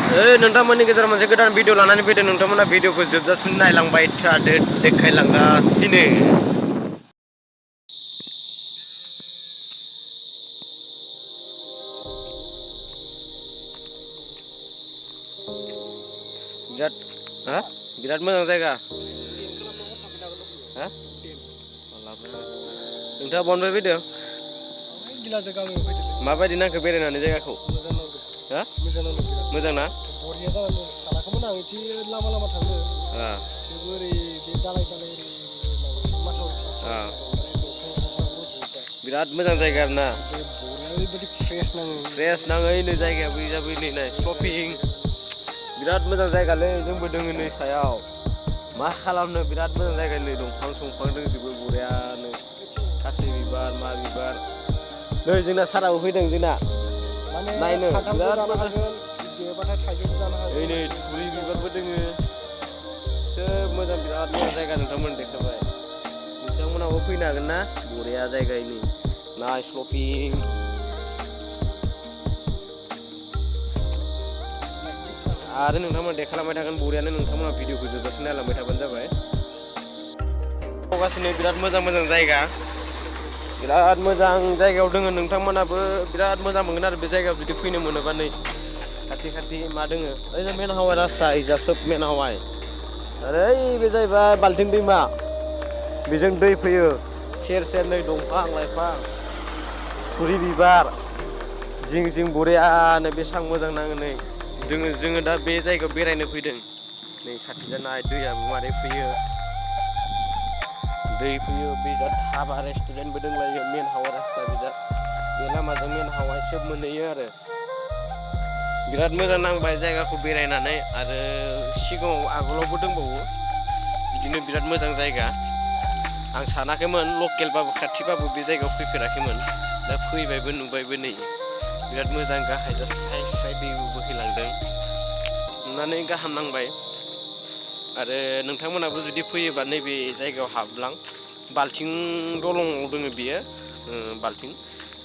नोंथांमोननि गेजेराव मोनसे गोदान भिडिअ लानानै फैदों नोंथांमोना भिडिअखौ जोबजासिम नायलांबाय थादो देखायलांगासिनो बिराद मोजां जायगा नोंथाङा बहानिफ्राय फैदों माबायदि नांखो बेरायनानै जायगाखौ मोजां ना बरिया जानानै दं सानाखैमोन आं इदि लामा लामा थांनो थेवबो ओरै बे दालाय दालाय ओरै माथावरि बिराद मोजां जायगा आरोना बरिया ओरैबायदि फ्रेस नाङो नै जायगाया बै जाबै नै स्लपिं बिराद मोजां जायगालै जोंबो दोङो नै सायाव मा खालामनो बिराद मोजां जायगा नै दंफां संफां दंजोबो बरियानो खासि बिबार मा बिबार नै जोंना साराबो फैदों जोंना नायनो बिराद मोजां नै थुरि बिबारबो दोङो सोब मोजां बिराद मोजां जायगा नोंथांमोन देखायबाय नोंथांमोनहाबो फैनो हागोन ना बरिया जायगा नै नाइस स्लपिं आरो नोंथांमोना देखायलांबाय थागोन बरियानो नोंथांमोना भिडिअखौ जोबजासिम नायलांबाय थाबानो जाबाय गासिनो बिराद मोजां मोजां जायगा बिराद मोजां जायगायाव दोङो नोंथांमोनाबो बिराद मोजां मोनगोन आरो बे जायगायाव जुदि फैनो मोनोबा नै खाथि खाथि मा दोङो ओइ मेन हावाइ रास्ता इजा सोब मेन हावाइ आरो ओइ बे जाहैबाय बाल्थिं दैमा बेजों दै फैयो सेर सेर नै दंफां लाइफां थुरि बिबार जिं जिं बरियानो बेसां मोजां नाङो नै जोङो दा बे जायगायाव बेरायनो फैदों नै खाथि जानाय दैयाबो मारै फैयो दै फैयो बेजा धाबा रेस्टुरेन्टबो दंलायो मेन हावाइ रास्ता बिजा बे लामाजों मेन हावाइ सोब मोनहैयो आरो बिराद मोजां नांबाय जायगाखौ बेरायनानै आरो सिगाङाव आगोलावबो दंबावो बिदिनो बिराद मोजां जायगा आं सानाखैमोन लकेलबाबो खाथिबाबो बे जायगायाव फैफेराखैमोन दा फैबायबो नुबायबो नै बिराद मोजां गाहायजा स्राय स्राय दैबो बोहैलांदों नुनानै गाहाम नांबाय आरो नोंथांमोनाबो जुदि फैयोबा नैबे जायगायाव हाबलां बाल्थिं दलङाव दोङो बियो बाल्थिं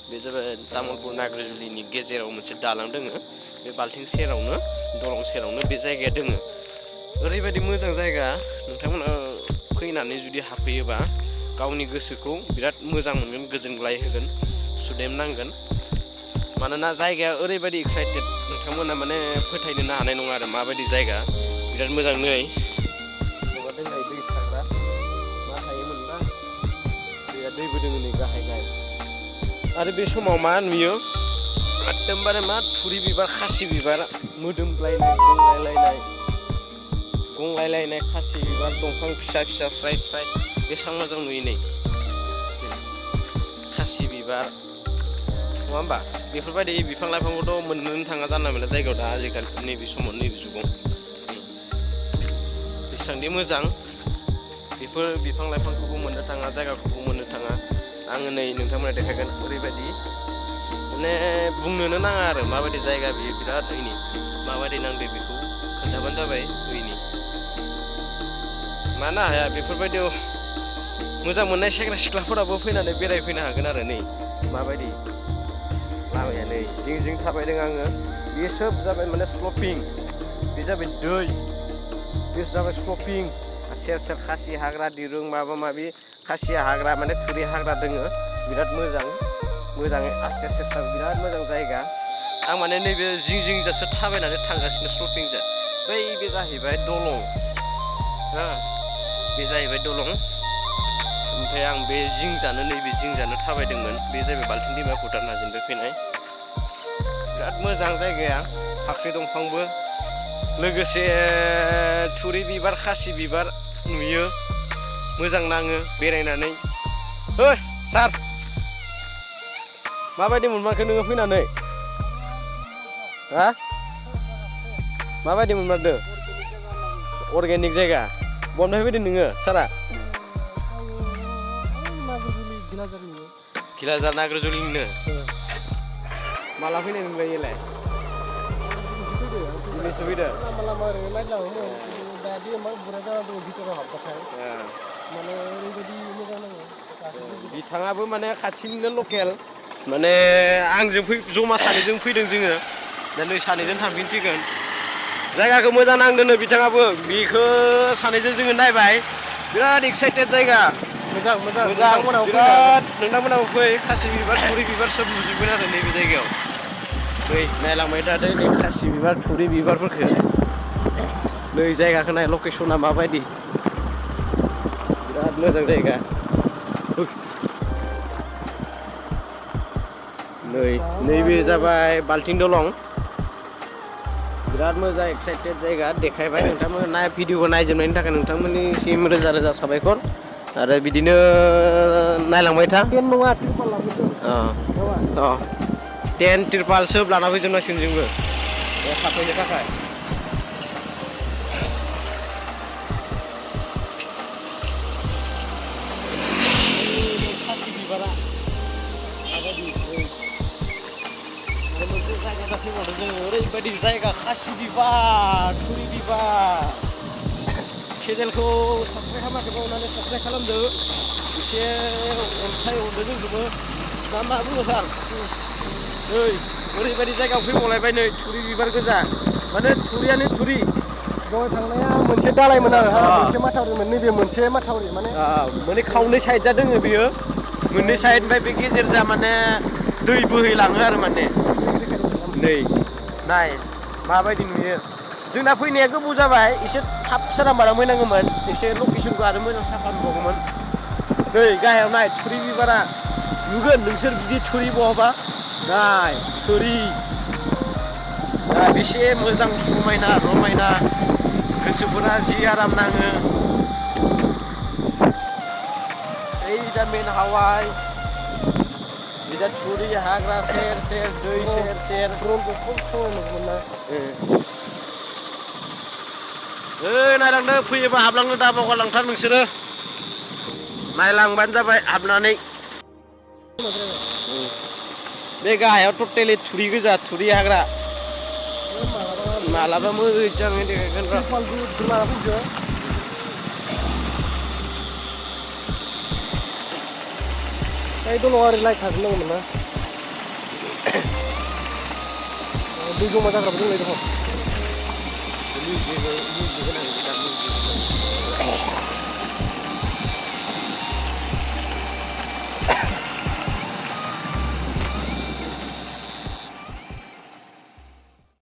बे जाबाय तामुलपुर नाग्रिजुलिनि गेजेराव मोनसे दालां दोङो बे बाल्थिं सेरावनो दलं सेरावनो बे जायगाया दोङो ओरैबायदि मोजां जायगा नोंथांमोना फैनानै जुदि हाबफैयोबा गावनि गोसोखौ बिराद मोजां मोनगोन गोजोनग्लाय होगोन सुदेम नांगोन मानोना जायगाया ओरैबायदि एक्साइटेड नोंथांमोना माने फोथायनोनो हानाय नङा आरो माबायदि जायगा बिराद मोजां नै बबेबा दै थाग्रा मा थायोमोनबा दैया दैबो दोङो नै गाहाय गाहाय आरो बे समाव मा नुयो एकदमबारे मा थुरि बिबार खासि बिबार मोदोमलायनाय गंलायलायनाय खासि बिबार दंफां फिसा फिसा स्राय स्राय बेसेबां मोजां नुयो नै खासि बिबार नङा होमबा बेफोरबायदि बिफां लाइफांखौथ' मोननोनो थाङा जानला मोनला जायगायाव दा आजिखालि नैबे समाव नैबे जुगाव बेसेबांदि मोजां बेफोर बिफां लाइफांखौबो मोननो थाङा जायगाखौबो मोननो थाङा आङो नै नोंथांमोना देखायगोन ओरैबायदि माने बुंनोनो नाङा आरो माबायदि जायगा बियो बिराद ओइनि माबायदि नांदो बेखौ खोन्थाबानो जाबाय ओइनि मानो हाया बेफोरबायदियाव मोजां मोननाय सेंग्रा सिख्लाफोराबो फैनानै बेरायफैनो हागोन आरो नै माबायदि लामाया नै जिं जिं थाबायदों आङो बे सोब जाबाय माने स्लपिं बे जाबाय दै बे जाबाय स्लपिं सेर सेर खासि हाग्रा दिरुं माबा माबि खासि हाग्रा माने थुरि हाग्रा दोङो बिराद मोजाङै आस्थे आस्थे बिराद मोजां जायगा आं माने नैबे जिं जिं जासो थाबायनानै थांगासिनो स्लपिंजों बै बे जाहैबाय दलं बे जाहैबाय दलं ओमफ्राय आं बे नैबे जिं जानो थाबायदोंमोन बे जाहैबाय बाल्थिं दैमा भुटान हाजोनिफ्राय फैनाय बिराद मोजां जायगाया फाख्रि दंफांबो लोगोसे थुरि बिबार खासि बिबार नुयो मोजां नाङो बेरायनानै ओइ सार माबायदि मोनमारखो नोङो फैनानै माबायदि मोनमारदों अर्गेनिक जायगा बबेनिफ्राय फैदों नोङो सारा घिलाझार नाग्रिजुलिनिनो माला फैनाय नोंलाय इलाय दिनैसो फैदो लामा ओरैनो नायलाङोमोन दा बे बुरजा जाना दङ भितराव हाबबाथाय माने ओरैबायदि मोजां नाङो बिथाङाबो माने खाथिनिनो लकेल माने आंजों जमा सानैजों फैदों जोङो दा नै सानैजों थांफिनसिगोन जायगाखौ मोजां नांदोंनो बिथाङाबो बेखौ सानैजों जोङो नायबाय बिराद एक्साइटेड जायगा मोजां मोजां मोजां नोंथांमोनाबो बिराद नोंथांमोनाबो फै खासि बिबार थुरि बिबार सोब नुजोबगोन आरो नैबे जायगायाव फै नायलांबाय थादो नै खासि बिबार थुरि बिबारफोरखौ नै जायगाखौ नाय लकेसना माबायदि बिराद मोजां जायगा नैबे जाबाय बाल्थिं दलं बिराद मोजां एक्साइटेड जायगा देखायबाय नोंथांमोन भिडिअखौ नायजोबनायनि थाखाय नोंथांमोननिसिम रोजा रोजा साबायखर आरो बिदिनो नायलांबाय था टेन नङा तिरपाल लाबोदों टेन तिरपाल सोब लाना फैजोबनांसिगोन जोंबो थाफैनो थाखाय खासि बिबारा माबायदि मोनसे जायगा फैबावदों जोङो ओरैबायदि जायगा खासि बिबार थुरि बिबार चेनेलखौ साबसक्राइब खालामाखै बावनानै साबसक्राइब खालामदो एसे अनसायहरदो जोंखौबो मा मा बुङो सार नै ओरैबायदि जायगायाव फैबावलायबाय नै थुरि बिबार गोजा माने थुरियानो थुरि दहाय थांनाया मोनसे दालायमोन आरो मोनसे माथावरिमोन नैबे मोनसे माथावरि माने खावनै साइड जा दोङो बियो मोननै साइड ओमफ्राय बे गेजेरजा माने दै बोहैलाङो आरो माने नै नाय माबायदि नुयो जोंना फैनाया गोबाव जाबाय एसे थाब सोरांबारा फैनांगौमोन एसे लकेसनखौ आरो मोजां साफा नुबावगौमोन नै गाहायाव नाय थुरि बिबारा नुगोन नोंसोर बिदि थुरि बहाबा नाय थुरि दा बेसे मोजां समायना रमायना गोसोफोरा जि आराम नाङो ओइ दा मेन हावाय बिदा थुरि हाग्रा सेर सेर दै सेर सेर नायलांदो फैयोबा हाबलांनो दा बावगारलांथार नोंसोरो नायलांबानो जाबाय हाबनानै बे गाहायाव टटेलि थुरि गोजा थुरि हाग्रा मालाबा मोजाङै देखायगोन र' दङ ओरै लाइट थाजोबनांगौमोन ना दै जमा जाग्राबो दंलाय दङ